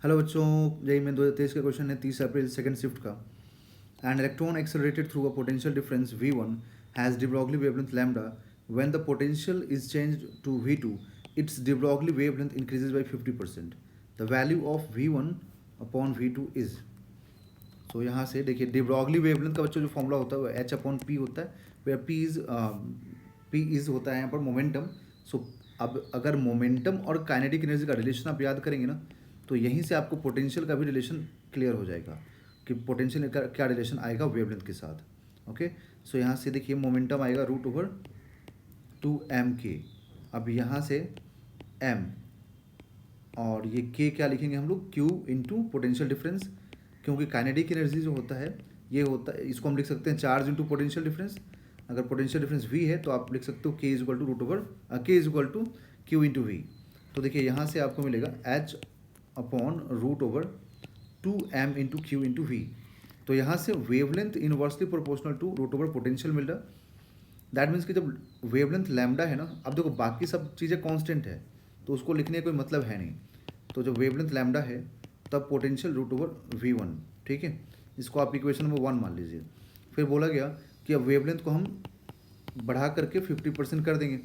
Hello बच्चों, जय में 2023 का क्वेश्चन है 30 अप्रैल सेकंड शिफ्ट का। An electron accelerated through a potential difference V1 has de Broglie wavelength lambda. When the potential is changed to V2, its de Broglie wavelength increases by 50%. The value of V1 upon V2 is। तो यहाँ से देखिए de Broglie wavelength का बच्चों जो formula होता है वो H अपॉन P होता है, where P इज होता है यहाँ पर मोमेंटम। सो अब अगर मोमेंटम और काइनेटिक एनर्जी का रिलेशन आप याद करेंगे ना, तो यहीं से आपको पोटेंशियल का भी रिलेशन क्लियर हो जाएगा कि पोटेंशियल का क्या रिलेशन आएगा वेवलेंथ के साथ। ओके, सो यहाँ से देखिए मोमेंटम आएगा √2m_k। अब यहाँ से m और ये k क्या लिखेंगे हम लोग, q इंटू पोटेंशियल डिफरेंस, क्योंकि काइनेटिक एनर्जी जो होता है ये होता है, इसको हम लिख सकते हैं चार्ज इंटू पोटेंशियल डिफरेंस। अगर पोटेंशियल डिफरेंस v है तो आप लिख सकते हो k इंटू वी। तो देखिए यहाँ से आपको मिलेगा h upon √2m into q into v. तो यहाँ से wavelength inversely proportional to √, potential मिल रहा। दैट मीन्स कि जब वेवलेंथ लैम्डा है ना, अब देखो बाकी सब चीज़ें कांस्टेंट है तो उसको लिखने का कोई मतलब है नहीं। तो जब वेवलेंथ लैम्डा है तब पोटेंशियल √V1, ठीक है। इसको आप इक्वेशन नंबर 1 मान लीजिए। फिर बोला गया कि अब वेवलेंथ को हम बढ़ा करके 50% कर देंगे।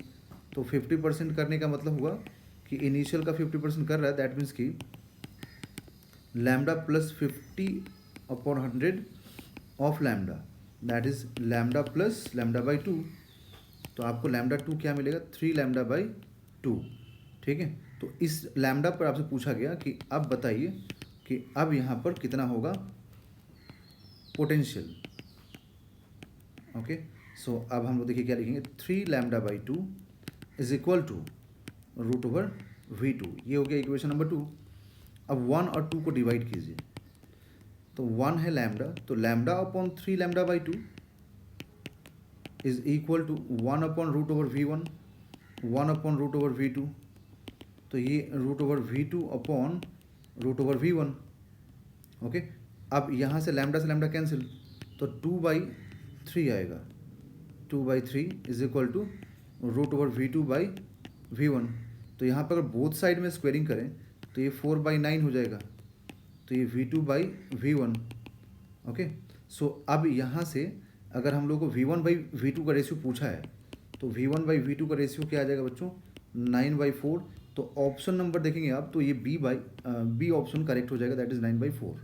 तो 50% करने का मतलब हुआ कि इनिशियल का 50% कर रहा है, दैट मीन्स कि lambda plus 50/100 of lambda, that is lambda plus लैम्डा/2। तो आपको लैम्डा 2 क्या मिलेगा, 3λ/2, ठीक है। तो इस लैम्डा पर आपसे पूछा गया कि अब बताइए कि अब यहाँ पर कितना होगा पोटेंशियल। ओके, सो अब हम लोग देखिए क्या लिखेंगे, 3λ/2 इज इक्वल टू √V2। ये हो गया इक्वेशन नंबर 2। अब 1 और 2 को डिवाइड कीजिए, तो 1 है लैम्डा, तो lambda upon 3λ/2 is equal to 1 upon √V1, 1 upon √V2। तो ये √V2 अपॉन √V1। ओके, अब यहाँ से लैम्डा कैंसिल, तो 2/3 आएगा। 2/3 इज इक्वल टू √V2/V1। तो यहाँ पर अगर बोथ साइड में स्क्वेयरिंग करें तो ये 4/9 हो जाएगा, तो ये V2/V1। ओके, सो अब यहाँ से अगर हम लोग को V1/V2 का रेशियो पूछा है तो V1/V2 का रेशियो क्या आ जाएगा बच्चों, 9/4। तो ऑप्शन नंबर देखेंगे आप तो ये बी ऑप्शन करेक्ट हो जाएगा, दैट इज 9/4।